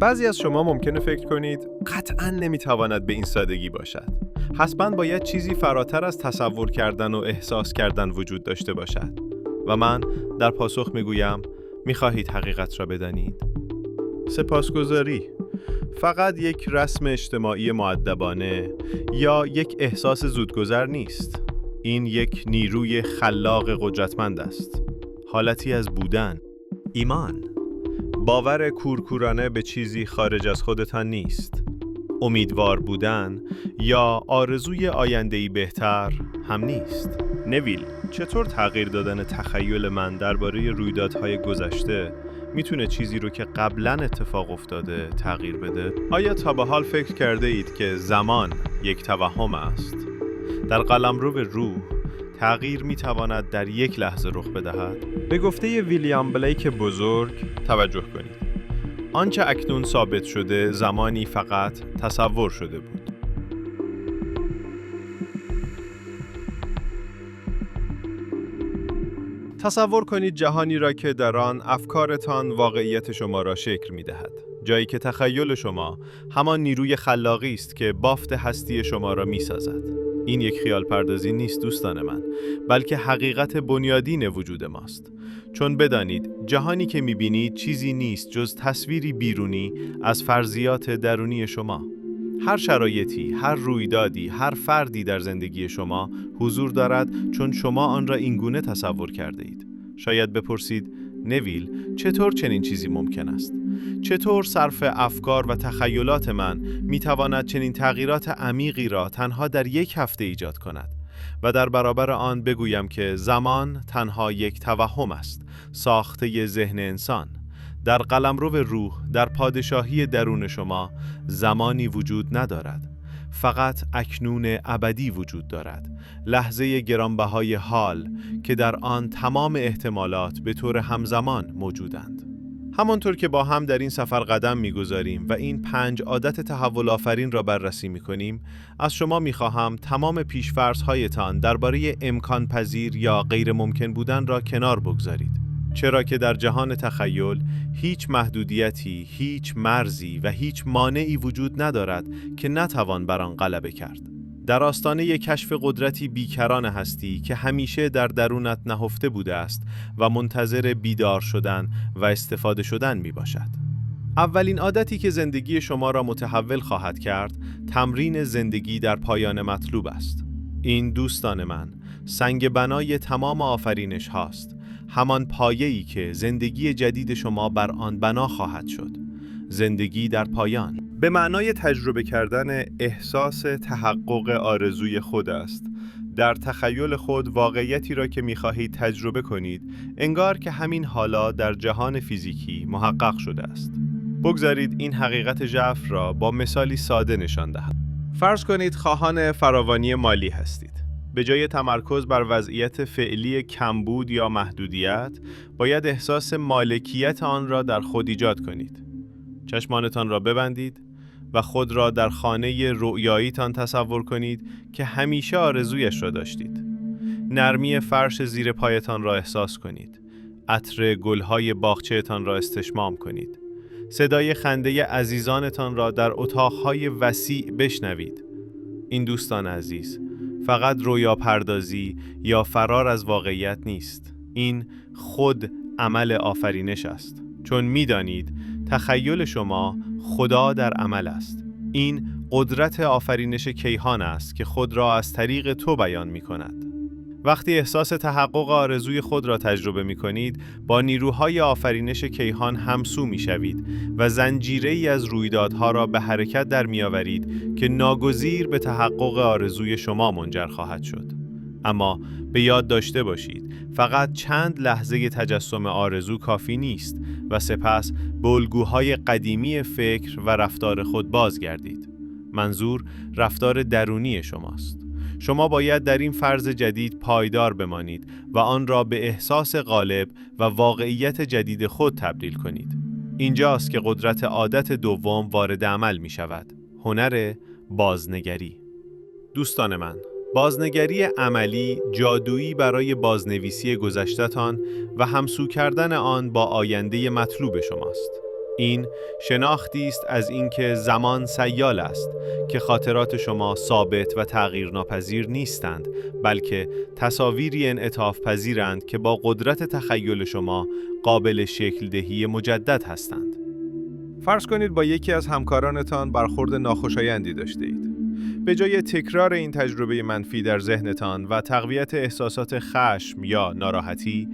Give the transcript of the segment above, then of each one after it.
بعضی از شما ممکنه فکر کنید قطعاً نمیتواند به این سادگی باشد. حتماً باید چیزی فراتر از تصور کردن و احساس کردن وجود داشته باشد. و من در پاسخ میگویم میخواهید حقیقت را بدانید؟ سپاسگزاری. فقط یک رسم اجتماعی مؤدبانه یا یک احساس زودگذر نیست. این یک نیروی خلاق قدرتمند است. حالتی از بودن، ایمان، باور کورکورانه به چیزی خارج از خودتان نیست. امیدوار بودن یا آرزوی آینده‌ای بهتر هم نیست. نویل، چطور تغییر دادن تخیل من درباره رویدادهای گذشته میتونه چیزی رو که قبلاً اتفاق افتاده تغییر بده؟ آیا تا به حال فکر کرده اید که زمان یک توهم است؟ در قلمرو روح تغییر میتواند در یک لحظه رخ بدهد. به گفته ویلیام بلیک بزرگ توجه کنید. آنچه اکنون ثابت شده زمانی فقط تصور شده بود. تصور کنید جهانی را که در آن افکارتان واقعیت شما را شکل می‌دهد. جایی که تخیل شما همان نیروی خلاقی است که بافت هستی شما را می‌سازد. این یک خیال پردازی نیست دوستان من، بلکه حقیقت بنیادین وجود ماست. چون بدانید جهانی که می‌بینید چیزی نیست جز تصویری بیرونی از فرضیات درونی شما. هر شرایطی، هر رویدادی، هر فردی در زندگی شما حضور دارد چون شما آن را اینگونه تصور کرده اید. شاید بپرسید نویل، چطور چنین چیزی ممکن است؟ چطور صرف افکار و تخیلات من میتواند چنین تغییرات عمیقی را تنها در یک هفته ایجاد کند؟ و در برابر آن بگویم که زمان تنها یک توهم است، ساخته ذهن انسان. در قلمرو روح، در پادشاهی درون شما زمانی وجود ندارد. فقط اکنون ابدی وجود دارد. لحظه گرانبهای حال که در آن تمام احتمالات به طور همزمان موجودند. همانطور که با هم در این سفر قدم می‌گذاریم و این 5 عادت تحول آفرین را بررسی می‌کنیم، از شما می‌خواهم تمام پیش‌فرض‌هایتان درباره امکان پذیر یا غیر ممکن بودن را کنار بگذارید. چرا که در جهان تخیل هیچ محدودیتی، هیچ مرزی و هیچ مانعی وجود ندارد که نتوان بر آن غلبه کرد. در آستانه کشف قدرتی بیکران هستی که همیشه در درونت نهفته بوده است و منتظر بیدار شدن و استفاده شدن می باشد. اولین عادتی که زندگی شما را متحول خواهد کرد، تمرین زندگی در پایان مطلوب است. این دوستان من، سنگ بنای تمام آفرینش هاست. همان پایه‌ای که زندگی جدید شما بر آن بنا خواهد شد. زندگی در پایان به معنای تجربه کردن احساس تحقق آرزوی خود است. در تخیل خود واقعیتی را که می‌خواهید تجربه کنید، انگار که همین حالا در جهان فیزیکی محقق شده است. بگذارید این حقیقت ژرف را با مثالی ساده نشان دهم. فرض کنید خواهان فراوانی مالی هستید. به جای تمرکز بر وضعیت فعلی کمبود یا محدودیت، باید احساس مالکیت آن را در خود ایجاد کنید. چشمانتان را ببندید و خود را در خانه رؤیاییتان تصور کنید که همیشه آرزویش را داشتید. نرمی فرش زیر پایتان را احساس کنید. عطر گلهای باغچه‌تان را استشمام کنید. صدای خنده عزیزانتان را در اتاقهای وسیع بشنوید. این دوستان عزیز، فقط رویا پردازی یا فرار از واقعیت نیست. این خود عمل آفرینش است. چون می‌دانید تخیل شما خدا در عمل است. این قدرت آفرینش کیهان است که خود را از طریق تو بیان می‌کند. وقتی احساس تحقق آرزوی خود را تجربه می‌کنید، با نیروهای آفرینش کیهان همسو می‌شوید و زنجیره‌ای از رویدادها را به حرکت در می‌آورید که ناگزیر به تحقق آرزوی شما منجر خواهد شد. اما به یاد داشته باشید، فقط چند لحظه تجسم آرزو کافی نیست و سپس به الگوهای قدیمی فکر و رفتار خود بازگردید. منظور رفتار درونی شماست. شما باید در این فرض جدید پایدار بمانید و آن را به احساس غالب و واقعیت جدید خود تبدیل کنید. اینجاست که قدرت عادت دوم وارد عمل می شود. هنر بازنگری. دوستان من، بازنگری عملی جادویی برای بازنویسی گذشته‌تان و همسو کردن آن با آینده مطلوب شماست. این شناختی است از اینکه زمان سیال است، که خاطرات شما ثابت و تغییرناپذیر نیستند، بلکه تصاویری انعطاف پذیرند که با قدرت تخیل شما قابل شکل دهی مجدد هستند. فرض کنید با یکی از همکارانتان برخورد ناخوشایندی داشته اید. به جای تکرار این تجربه منفی در ذهنتان و تقویت احساسات خشم یا ناراحتی،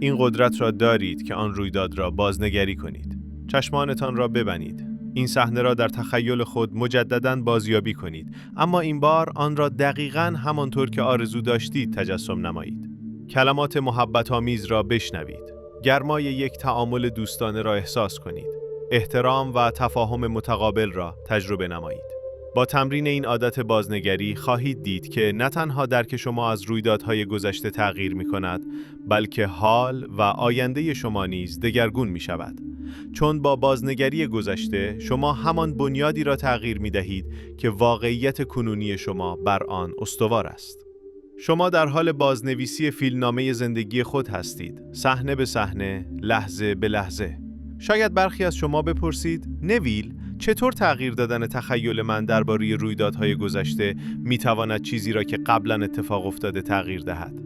این قدرت را دارید که آن رویداد را بازنگری کنید. چشمانتان را ببندید. این صحنه را در تخیل خود مجدداً بازیابی کنید، اما این بار آن را دقیقاً همانطور که آرزو داشتید تجسم نمایید. کلمات محبت‌آمیز را بشنوید. گرمای یک تعامل دوستانه را احساس کنید. احترام و تفاهم متقابل را تجربه نمایید. با تمرین این عادت بازنگری خواهید دید که نه تنها درک شما از رویدادهای گذشته تغییر می‌کند، بلکه حال و آینده شما نیز دگرگون می‌شود. چون با بازنگری گذشته شما همان بنیادی را تغییر می‌دهید که واقعیت کنونی شما بر آن استوار است. شما در حال بازنویسی فیلمنامه زندگی خود هستید، صحنه به صحنه، لحظه به لحظه. شاید برخی از شما بپرسید: نویل، چطور تغییر دادن تخیل من درباره رویدادهای گذشته میتواند چیزی را که قبلا اتفاق افتاده تغییر دهد؟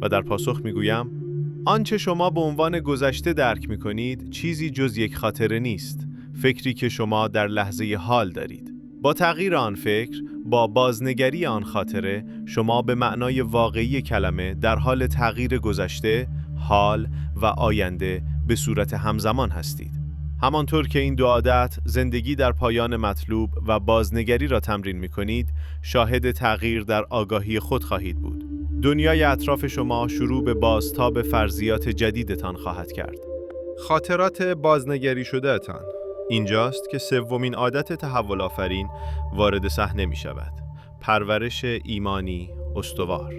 و در پاسخ میگویم: آنچه شما به عنوان گذشته درک میکنید چیزی جز یک خاطره نیست، فکری که شما در لحظه حال دارید. با تغییر آن فکر، با بازنگری آن خاطره، شما به معنای واقعی کلمه در حال تغییر گذشته، حال و آینده به صورت همزمان هستید. همانطور که این دو عادت زندگی در پایان مطلوب و بازنگری را تمرین می‌کنید، شاهد تغییر در آگاهی خود خواهید بود. دنیای اطراف شما شروع به بازتاب فرضیات جدیدتان خواهد کرد. خاطرات بازنگری شده‌تان. اینجاست که سومین عادت تحول آفرین وارد صحنه می‌شود. پرورش ایمانی استوار.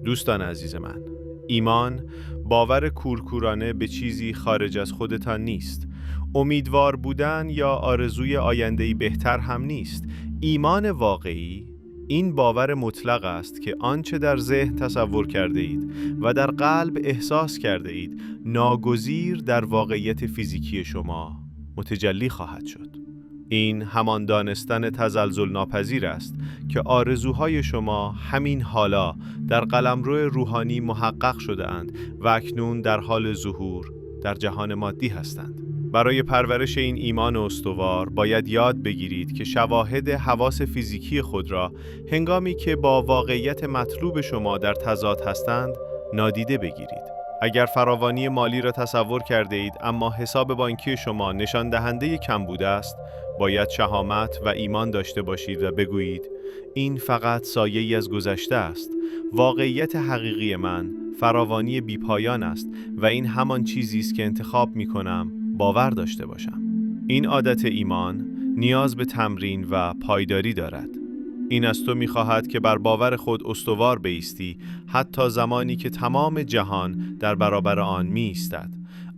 دوستان عزیز من، ایمان باور کورکورانه به چیزی خارج از خودتان نیست. امیدوار بودن یا آرزوی آینده‌ای بهتر هم نیست. ایمان واقعی این باور مطلق است که آنچه در ذهن تصور کرده اید و در قلب احساس کرده اید ناگزیر در واقعیت فیزیکی شما متجلی خواهد شد. این همان دانستن تزلزل ناپذیر است که آرزوهای شما همین حالا در قلمرو روحانی محقق شده اند و اکنون در حال ظهور در جهان مادی هستند. برای پرورش این ایمان استوار باید یاد بگیرید که شواهد حواس فیزیکی خود را هنگامی که با واقعیت مطلوب شما در تضاد هستند نادیده بگیرید. اگر فراوانی مالی را تصور کرده اید اما حساب بانکی شما نشان دهنده کمبود است، باید شهامت و ایمان داشته باشید و بگویید: این فقط سایه‌ای از گذشته است. واقعیت حقیقی من فراوانی بیپایان است و این همان چیزی است که انتخاب می‌کنم باور داشته باشم. این عادت ایمان نیاز به تمرین و پایداری دارد. این از تو می‌خواهد که بر باور خود استوار بایستی، حتی زمانی که تمام جهان در برابر آن می‌ایستد.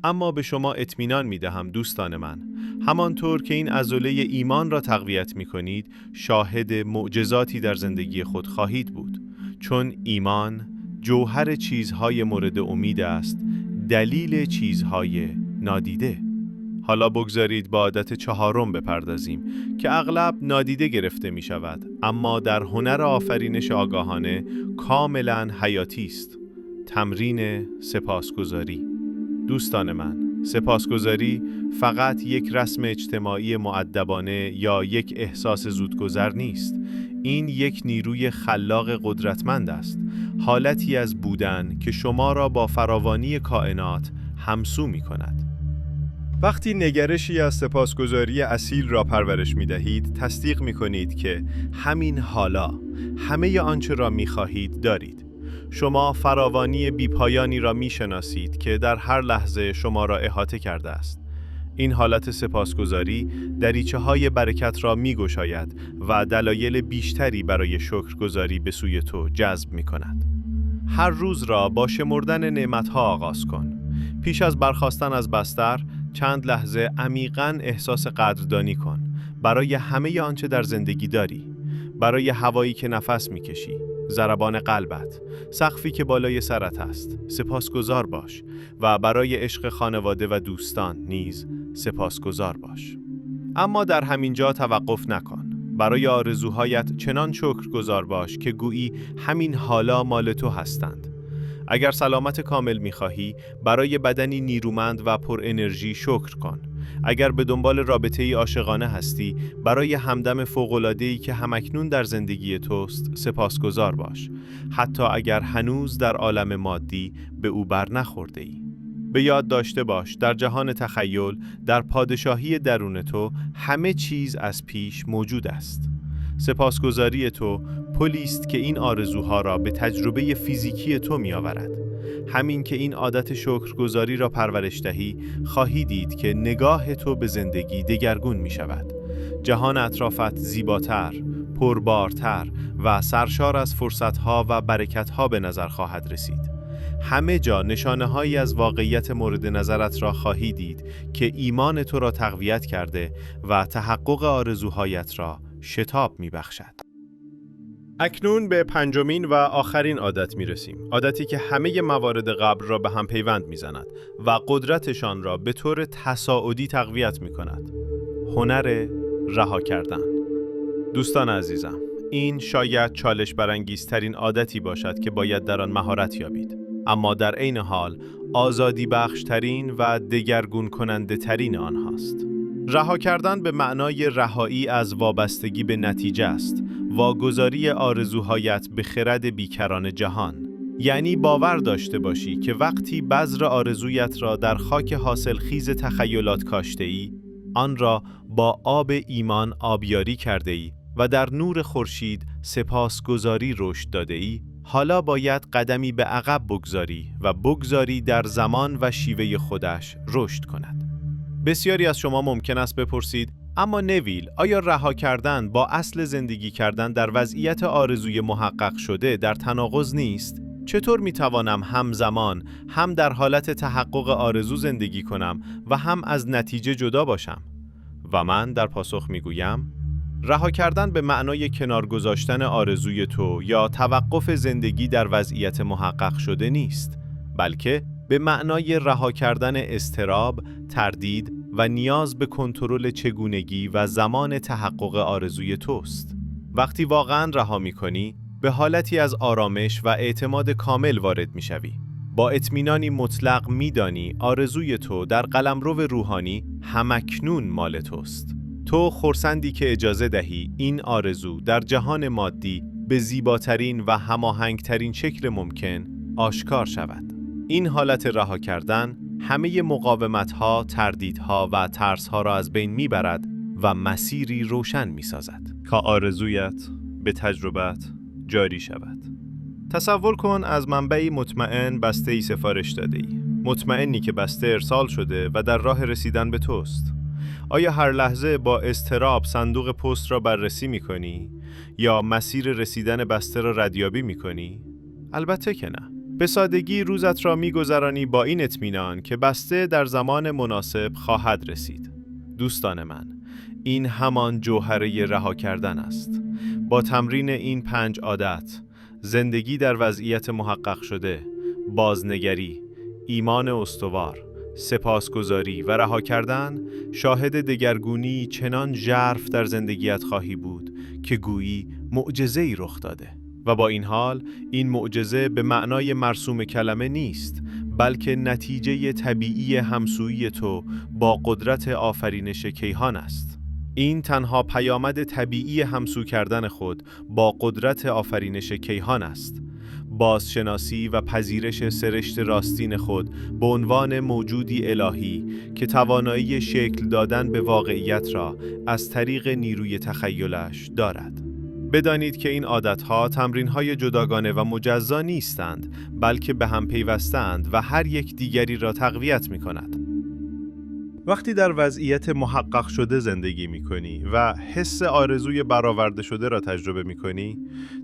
اما به شما اطمینان می‌دهم دوستان من، همانطور که این عضله ایمان را تقویت می‌کنید، شاهد معجزاتی در زندگی خود خواهید بود. چون ایمان جوهر چیزهای مورد امید است، دلیل چیزهای نادیده. حالا بگذارید با عادت چهارم بپردازیم که اغلب نادیده گرفته می شود، اما در هنر آفرینش آگاهانه کاملا حیاتی است. تمرین سپاسگزاری. دوستان من، سپاسگزاری فقط یک رسم اجتماعی مؤدبانه یا یک احساس زودگذر نیست. این یک نیروی خلاق قدرتمند است، حالتی از بودن که شما را با فراوانی کائنات همسو می کند. وقتی نگرشی از سپاسگزاری اصیل را پرورش می دهید، تصدیق می کنید که همین حالا همه آنچه را می خواهید دارید. شما فراوانی بیپایانی را می شناسید که در هر لحظه شما را احاطه کرده است. این حالت سپاسگزاری دریچه‌های برکت را می‌گشاید و دلایل بیشتری برای شکرگزاری به سوی تو جذب می‌کند. هر روز را با شمردن نعمت‌ها آغاز کن. پیش از برخاستن از بستر، چند لحظه عمیقاً احساس قدردانی کن برای همه آنچه در زندگی داری، برای هوایی که نفس می‌کشی، ضربان قلبت، سقفی که بالای سرت است. سپاسگزار باش و برای عشق خانواده و دوستان نیز سپاسگزار باش. اما در همین جا توقف نکن. برای آرزوهایت چنان شکرگزار باش که گویی همین حالا مال تو هستند. اگر سلامت کامل می‌خواهی، برای بدنی نیرومند و پر انرژی شکر کن. اگر به دنبال رابطه‌ای عاشقانه هستی، برای همدم فوق‌العاده‌ای که همکنون در زندگی توست سپاسگزار باش، حتی اگر هنوز در عالم مادی به او بر نخورده‌ای. به یاد داشته باش در جهان تخیل، در پادشاهی درون تو همه چیز از پیش موجود است. سپاسگزاری تو پلی است که این آرزوها را به تجربه فیزیکی تو می آورد. همین که این عادت شکرگزاری را پرورش دهی، خواهی دید که نگاه تو به زندگی دگرگون می شود. جهان اطرافت زیباتر، پربارتر و سرشار از فرصتها و برکتها به نظر خواهد رسید. همه جا نشانه‌هایی از واقعیت مورد نظرت را خواهی دید که ایمان تو را تقویت کرده و تحقق آرزوهایت را شتاب می‌بخشد. اکنون به پنجمین و آخرین عادت می‌رسیم. عادتی که همه موارد قبل را به هم پیوند می‌زند و قدرتشان را به طور تصاعدی تقویت می‌کند. هنر رها کردن. دوستان عزیزم، این شاید چالش برانگیزترین عادتی باشد که باید در آن مهارت یابید، اما در عین حال آزادی بخشترین و دگرگون کننده ترین آنهاست. رها کردن به معنای رهایی از وابستگی به نتیجه است، واگذاری آرزوهایت به خرد بیکران جهان. یعنی باور داشته باشی که وقتی بذر آرزویت را در خاک حاصلخیز تخیلات کاشته‌ای، آن را با آب ایمان آبیاری کرده‌ای و در نور خورشید سپاسگزاری رشد داده‌ای، حالا باید قدمی به عقب بگذاری در زمان و شیوه خودش رشد کند. بسیاری از شما ممکن است بپرسید: اما نویل، آیا رها کردن با اصل زندگی کردن در وضعیت آرزوی محقق شده در تناقض نیست؟ چطور میتوانم همزمان هم در حالت تحقق آرزو زندگی کنم و هم از نتیجه جدا باشم؟ و من در پاسخ میگویم: رها کردن به معنای کنار گذاشتن آرزوی تو یا توقف زندگی در وضعیت محقق شده نیست، بلکه به معنای رها کردن اضطراب، تردید و نیاز به کنترل چگونگی و زمان تحقق آرزوی توست. وقتی واقعاً رها می‌کنی، به حالتی از آرامش و اعتماد کامل وارد می‌شوی. با اطمینانی مطلق می‌دانی آرزوی تو در قلمرو روحانی همکنون مال توست. تو خرسندی که اجازه دهی این آرزو در جهان مادی به زیباترین و هماهنگترین شکل ممکن آشکار شود. این حالت رها کردن همه مقاومت‌ها، تردیدها و ترس‌ها را از بین می‌برد و مسیری روشن می‌سازد که آرزویت به تجربت جاری شود. تصور کن از منبعی مطمئن بسته‌ای سفارش داده‌ای. مطمئنی که بسته ارسال شده و در راه رسیدن به توست. آیا هر لحظه با اضطراب صندوق پست را بررسی می‌کنی یا مسیر رسیدن بسته را ردیابی می‌کنی؟ البته که نه. به سادگی روزت را می‌گذرانی با این اطمینان که بسته در زمان مناسب خواهد رسید. دوستان من، این همان جوهره رها کردن است. با تمرین این 5 عادت، زندگی در وضعیت محقق شده، بازنگری، ایمان استوار، سپاسگزاری و رها کردن، شاهد دگرگونی چنان ژرف در زندگیت خواهی بود که گویی معجزه‌ای رخ داده. و با این حال، این معجزه به معنای مرسوم کلمه نیست، بلکه نتیجه طبیعی همسویی تو با قدرت آفرینش کیهان است. این تنها پیامد طبیعی همسو کردن خود با قدرت آفرینش کیهان است. بازشناسی و پذیرش سرشت راستین خود به عنوان موجودی الهی که توانایی شکل دادن به واقعیت را از طریق نیروی تخیلش دارد. بدانید که این عادتها تمرین‌های جداگانه و مجزا نیستند، بلکه به هم پیوستند و هر یک دیگری را تقویت می‌کند. وقتی در وضعیت محقق شده زندگی می‌کنی و حس آرزوی برآورده شده را تجربه می‌کنی،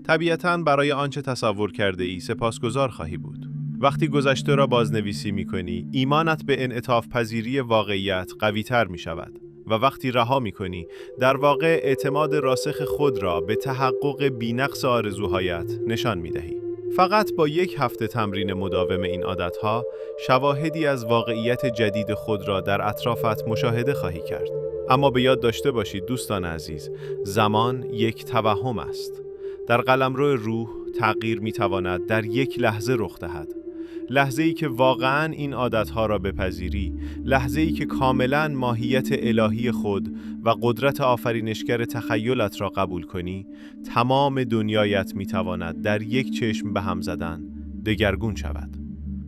طبیعتاً برای آنچه تصور کرده‌ای سپاسگزار خواهی بود. وقتی گذشته را بازنویسی می‌کنی، ایمانت به انعطاف پذیری واقعیت قوی‌تر می‌شود. و وقتی رها می‌کنی، در واقع اعتماد راسخ خود را به تحقق بی‌نقص آرزوهایت نشان می‌دهی. فقط با 1 هفته تمرین مداوم این عادتها، شواهدی از واقعیت جدید خود را در اطرافت مشاهده خواهی کرد. اما به یاد داشته باشید دوستان عزیز، زمان یک توهم است. در قلمرو روح تغییر می‌تواند در 1 لحظه رخ دهد. لحظه‌ای که واقعاً این عادتها را بپذیری، لحظه‌ای که کاملاً ماهیت الهی خود و قدرت آفرینشگر تخیلت را قبول کنی، تمام دنیایت می‌تواند در 1 چشم به هم زدن دگرگون شود.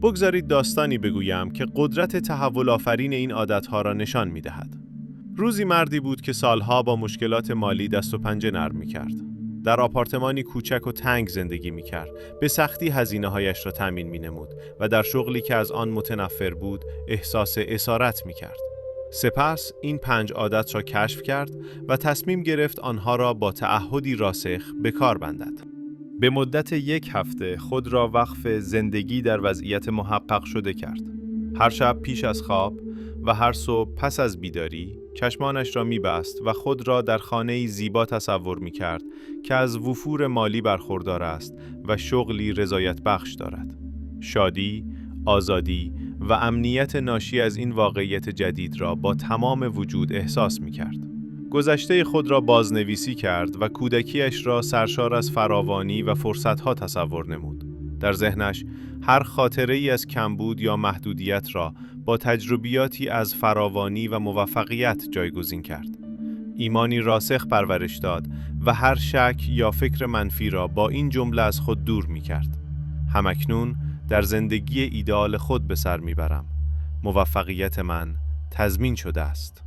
بگذارید داستانی بگویم که قدرت تحول آفرین این عادتها را نشان می‌دهد. روزی مردی بود که سالها با مشکلات مالی دست و پنجه نرم می‌کرد. در آپارتمانی کوچک و تنگ زندگی می‌کرد. به سختی هزینه‌هایش را تأمین می‌نمود و در شغلی که از آن متنفر بود، احساس اسارت می‌کرد. سپس این 5 عادت را کشف کرد و تصمیم گرفت آنها را با تعهدی راسخ به کار بندد. به مدت 1 هفته خود را وقف زندگی در وضعیت محقق شده کرد. هر شب پیش از خواب و هر صبح پس از بیداری چشمانش را می‌بست و خود را در خانه‌ای زیبا تصور می‌کرد که از وفور مالی برخوردار است و شغلی رضایت بخش دارد. شادی، آزادی و امنیت ناشی از این واقعیت جدید را با تمام وجود احساس می‌کرد. گذشته خود را بازنویسی کرد و کودکیش را سرشار از فراوانی و فرصت‌ها تصور نمود. در ذهنش هر خاطره‌ای از کمبود یا محدودیت را با تجربیاتی از فراوانی و موفقیت جایگزین کرد. ایمانی راسخ پرورش داد و هر شک یا فکر منفی را با این جمله از خود دور می‌کرد: همکنون در زندگی ایدئال خود به سر می‌برم. موفقیت من تضمین شده است.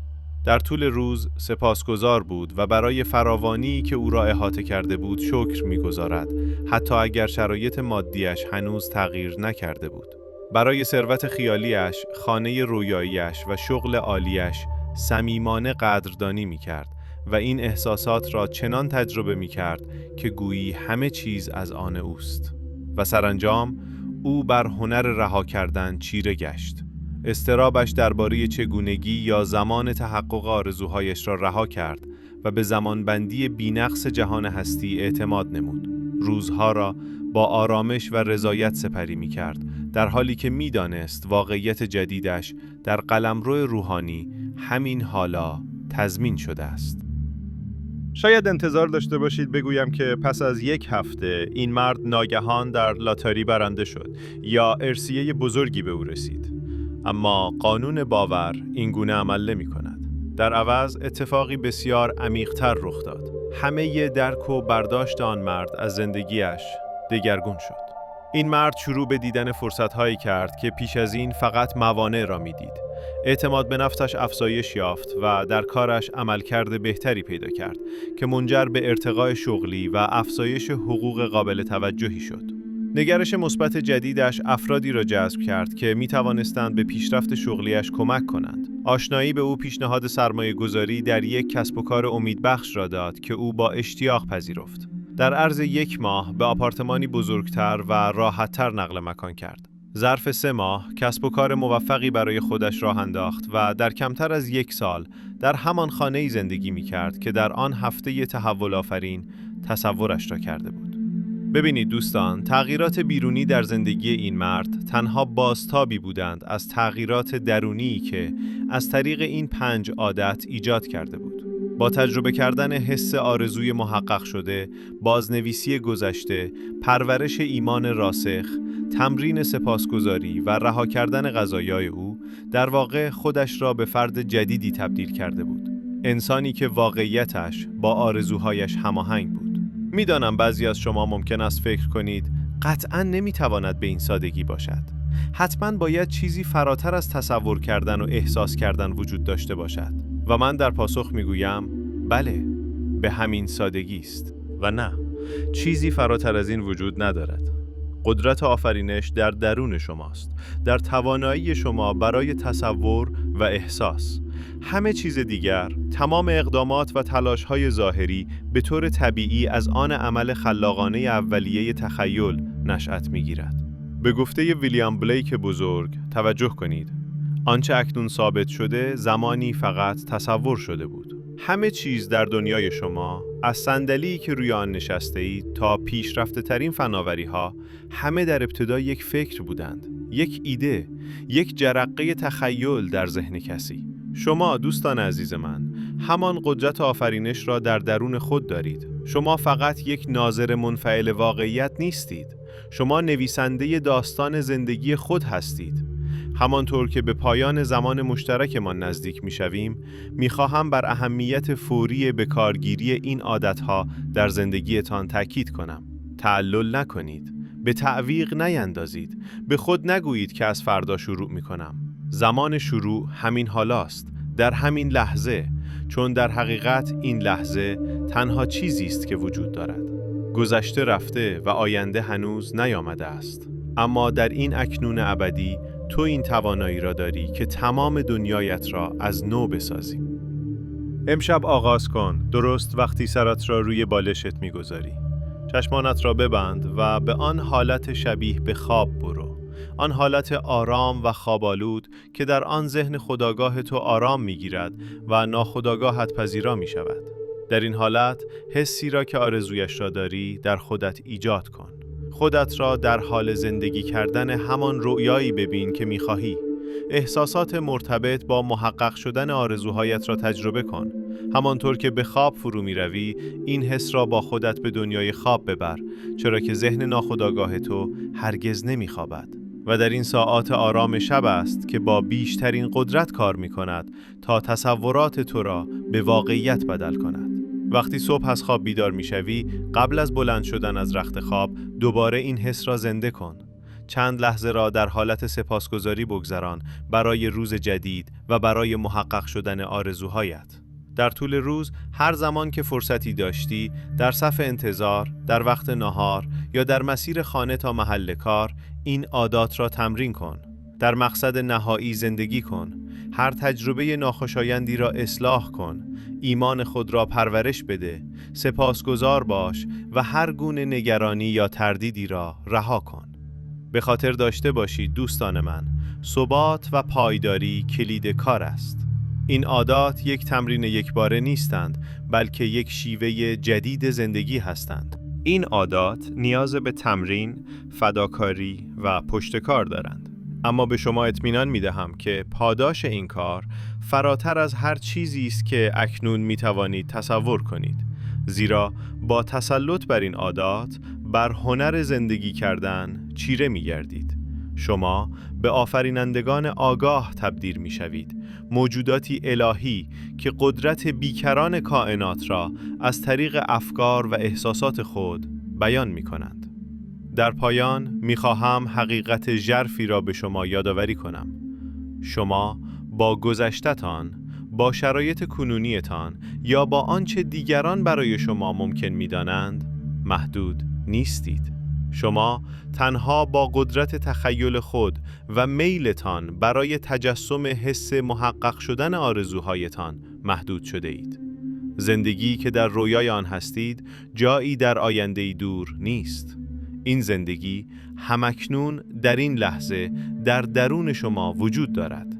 در طول روز سپاسگزار بود و برای فراوانی که او را احاطه کرده بود شکر می‌گزارد، حتی اگر شرایط مادیش هنوز تغییر نکرده بود. برای ثروت خیالیش، خانه رویاییش و شغل عالیش صمیمانه قدردانی می‌کرد و این احساسات را چنان تجربه می‌کرد که گویی همه چیز از آن اوست. و سرانجام او بر هنر رها کردن چیره گشت. اضطرابش درباره چگونگی یا زمان تحقق آرزوهایش را رها کرد و به زمانبندی بی‌نقص جهان هستی اعتماد نمود. روزها را با آرامش و رضایت سپری می‌کرد، در حالی که می‌دانست واقعیت جدیدش در قلمرو روحانی همین حالا تضمین شده است. شاید انتظار داشته باشید بگویم که پس از 1 هفته این مرد ناگهان در لاتاری برنده شد یا ارثیه بزرگی به او رسید. اما قانون باور این گونه عمل نمی کند. در عوض اتفاقی بسیار عمیق‌تر رخ داد. همه درک و برداشت آن مرد از زندگیش دگرگون شد. این مرد شروع به دیدن فرصت‌هایی کرد که پیش از این فقط موانع را می‌دید. اعتماد به نفسش افزایش یافت و در کارش عملکرد بهتری پیدا کرد که منجر به ارتقای شغلی و افزایش حقوق قابل توجهی شد. نگرش مثبت جدیدش افرادی را جذب کرد که می توانستند به پیشرفت شغلیش کمک کنند. آشنایی به او پیشنهاد سرمایه‌گذاری در 1 کسب و کار امیدبخش را داد که او با اشتیاق پذیرفت. در عرض 1 ماه به آپارتمانی بزرگتر و راحت‌تر نقل مکان کرد. ظرف 3 ماه کسب و کار موفقی برای خودش راه انداخت و در کمتر از 1 سال در همان خانه‌ای زندگی می‌کرد که در آن هفته تحول آفرین تصورش را کرده بود. ببینید دوستان، تغییرات بیرونی در زندگی این مرد تنها بازتابی بودند از تغییرات درونی که از طریق این 5 عادت ایجاد کرده بود. با تجربه کردن حس آرزوی محقق شده، بازنویسی گذشته، پرورش ایمان راسخ، تمرین سپاسگزاری و رها کردن غذایای او، در واقع خودش را به فرد جدیدی تبدیل کرده بود. انسانی که واقعیتش با آرزوهایش هماهنگ بود. میدانم بعضی از شما ممکن است فکر کنید قطعاً نمیتواند به این سادگی باشد. حتماً باید چیزی فراتر از تصور کردن و احساس کردن وجود داشته باشد. و من در پاسخ میگویم بله، به همین سادگی است. و نه، چیزی فراتر از این وجود ندارد. قدرت آفرینش در درون شماست، در توانایی شما برای تصور و احساس. همه چیز دیگر، تمام اقدامات و تلاش‌های ظاهری به طور طبیعی از آن عمل خلاقانه اولیه تخیل نشأت می‌گیرد. به گفته ویلیام بلیک بزرگ توجه کنید. آنچه اکنون ثابت شده زمانی فقط تصور شده بود. همه چیز در دنیای شما، از صندلی که روی آن نشسته اید تا پیشرفته ترین فناوری ها، همه در ابتدا یک فکر بودند، یک ایده، یک جرقه تخیل در ذهن کسی. شما دوستان عزیز من، همان قدرت آفرینش را در درون خود دارید. شما فقط یک ناظر منفعل واقعیت نیستید. شما نویسنده داستان زندگی خود هستید. همانطور که به پایان زمان مشترکمان نزدیک می‌شویم، می‌خواهم بر اهمیت فوری بکارگیری این عادت‌ها در زندگیتان تأکید کنم. تعلل نکنید. به تعویق نیندازید. به خود نگویید که از فردا شروع می‌کنم. زمان شروع همین حالاست، در همین لحظه، چون در حقیقت این لحظه تنها چیزی است که وجود دارد. گذشته رفته و آینده هنوز نیامده است. اما در این اکنون ابدی تو این توانایی را داری که تمام دنیایت را از نو بسازی. امشب آغاز کن، درست وقتی سرت را روی بالشت می‌گذاری. چشمانت را ببند و به آن حالت شبیه به خواب برو. آن حالت آرام و خوابالود که در آن ذهن خودآگاه تو آرام می‌گیرد و ناخودآگاهت پذیرا می‌شود. در این حالت حسی را که آرزویش را داری در خودت ایجاد کن. خودت را در حال زندگی کردن همان رؤیایی ببین که می‌خواهی. احساسات مرتبط با محقق شدن آرزوهایت را تجربه کن. همانطور که به خواب فرو می‌روی، این حس را با خودت به دنیای خواب ببر، چرا که ذهن ناخودآگاه تو هرگز نمی‌خوابد و در این ساعات آرام شب است که با بیشترین قدرت کار می‌کند تا تصورات تو را به واقعیت بدل کند. وقتی صبح از خواب بیدار می‌شوی، قبل از بلند شدن از رخت خواب، دوباره این حس را زنده کن. چند لحظه را در حالت سپاسگزاری بگذران برای روز جدید و برای محقق شدن آرزوهایت. در طول روز، هر زمان که فرصتی داشتی، در صف انتظار، در وقت نهار یا در مسیر خانه تا محل کار، این عادات را تمرین کن. در مقصد نهایی زندگی کن. هر تجربه ناخوشایندی را اصلاح کن. ایمان خود را پرورش بده. سپاسگزار باش و هر گونه نگرانی یا تردیدی را رها کن. به خاطر داشته باشید دوستان من، ثبات و پایداری کلید کار است. این عادات یک تمرین یکباره نیستند، بلکه یک شیوه جدید زندگی هستند. این عادات نیاز به تمرین، فداکاری و پشتکار دارند. اما به شما اطمینان می‌دهم که پاداش این کار فراتر از هر چیزی است که اکنون می‌توانید تصور کنید. زیرا با تسلط بر این عادات، بر هنر زندگی کردن چیره می‌گردید. شما به آفرینندگان آگاه تبدیل می‌شوید، موجوداتی الهی که قدرت بیکران کائنات را از طریق افکار و احساسات خود بیان می‌کنند. در پایان می‌خواهم حقیقت ژرفی را به شما یادآوری کنم. شما با گذشته‌تان، با شرایط کنونیتان یا با آنچه دیگران برای شما ممکن می‌دانند، محدود نیستید. شما تنها با قدرت تخیل خود و میلتان برای تجسم حس محقق شدن آرزوهایتان محدود شده اید. زندگی که در رویای آن هستید، جایی در آینده‌ای دور نیست. این زندگی همکنون در این لحظه در درون شما وجود دارد.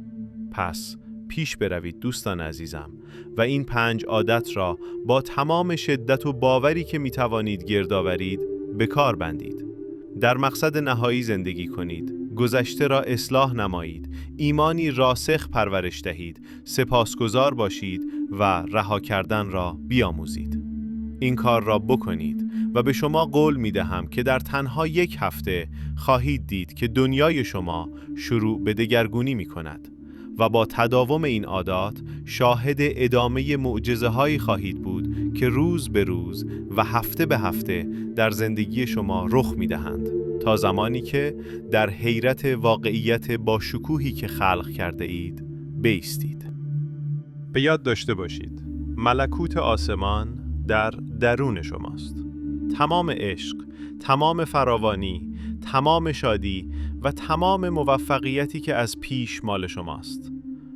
پس پیش بروید دوستان عزیزم و این 5 عادت را با تمام شدت و باوری که می توانید گرد آورید به کار بندید. در مقصد نهایی زندگی کنید، گذشته را اصلاح نمایید، ایمانی راسخ پرورش دهید، سپاسگزار باشید و رها کردن را بیاموزید. این کار را بکنید و به شما قول می دهم که در تنها 1 هفته خواهید دید که دنیای شما شروع به دگرگونی می کند و با تداوم این عادات شاهد ادامه معجزه‌هایی خواهید بود که روز به روز و هفته به هفته در زندگی شما رخ می‌دهند تا زمانی که در حیرت واقعیت با شکوهی که خلق کرده اید بایستید. به یاد داشته باشید، ملکوت آسمان در درون شماست. تمام عشق، تمام فراوانی، تمام شادی و تمام موفقیتی که از پیش مال شماست.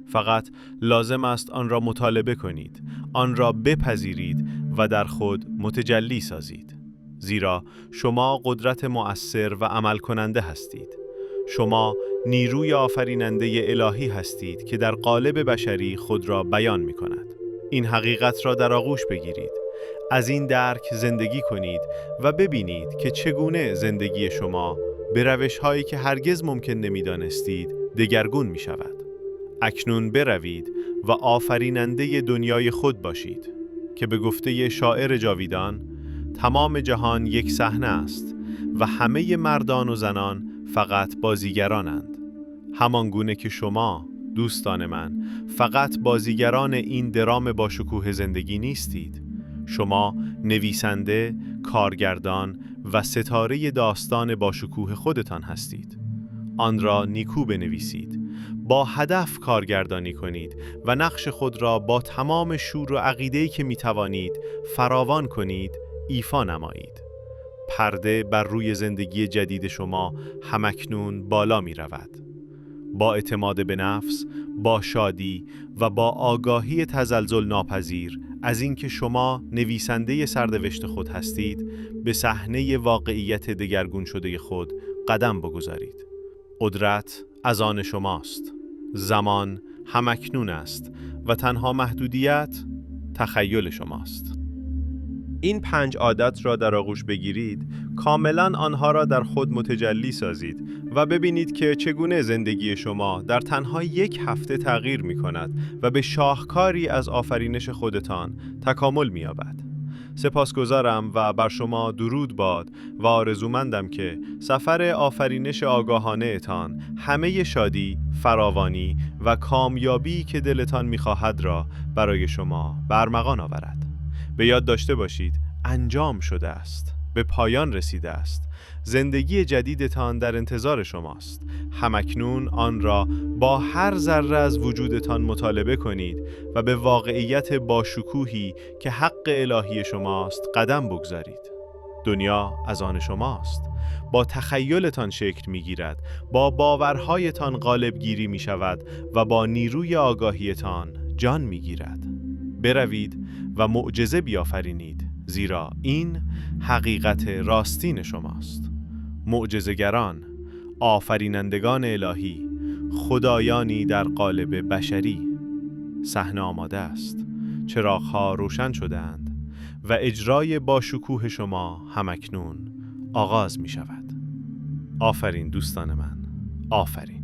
فقط لازم است آن را مطالبه کنید، آن را بپذیرید و در خود متجلی سازید. زیرا شما قدرت مؤثر و عمل کننده هستید. شما نیروی آفریننده الهی هستید که در قالب بشری خود را بیان می کند. این حقیقت را در آغوش بگیرید. از این درک زندگی کنید و ببینید که چگونه زندگی شما به روش‌هایی که هرگز ممکن نمی‌دانستید دگرگون می‌شود. اکنون بروید و آفریننده دنیای خود باشید که به گفته شاعر جاویدان تمام جهان یک صحنه است و همه مردان و زنان فقط بازیگرانند. همان گونه که شما دوستان من فقط بازیگران این درام با شکوه زندگی نیستید. شما نویسنده، کارگردان و ستاره داستان با شکوه خودتان هستید. آن را نیکو بنویسید، با هدف کارگردانی کنید و نقش خود را با تمام شور و عقیده‌ای که می‌توانید فراوان کنید، ایفا نمایید. پرده بر روی زندگی جدید شما همکنون بالا می‌رود. با اعتماد به نفس، با شادی و با آگاهی تزلزل ناپذیر از اینکه شما نویسنده سرنوشت خود هستید، به صحنه واقعیت دگرگون شده خود قدم بگذارید. قدرت از آن شماست. زمان همکنون است و تنها محدودیت تخیل شماست. این 5 عادت را در آغوش بگیرید، کاملاً آنها را در خود متجلی سازید و ببینید که چگونه زندگی شما در تنها 1 هفته تغییر می کند و به شاهکاری از آفرینش خودتان تکامل می یابد. سپاسگزارم و بر شما درود باد و آرزومندم که سفر آفرینش آگاهانه تان همه شادی، فراوانی و کامیابی که دلتان می‌خواهد را برای شما برمغان آورد. به یاد داشته باشید انجام شده است، به پایان رسیده است. زندگی جدیدتان در انتظار شماست. همکنون آن را با هر ذره از وجودتان مطالبه کنید و به واقعیت باشکوهی که حق الهی شماست قدم بگذارید. دنیا از آن شماست. با تخیلتان شکل می‌گیرد، با باورهایتان غالب گیری می‌شود و با نیروی آگاهیتان جان می‌گیرد. بروید و معجزه بیافرینید، زیرا این حقیقت راستین شماست. معجزه‌گران، آفرینندگان الهی، خدایانی در قالب بشری. صحنه آماده است، چراغ‌ها روشن شده‌اند و اجرای با شکوه شما همکنون آغاز می شود. آفرین دوستان من، آفرین.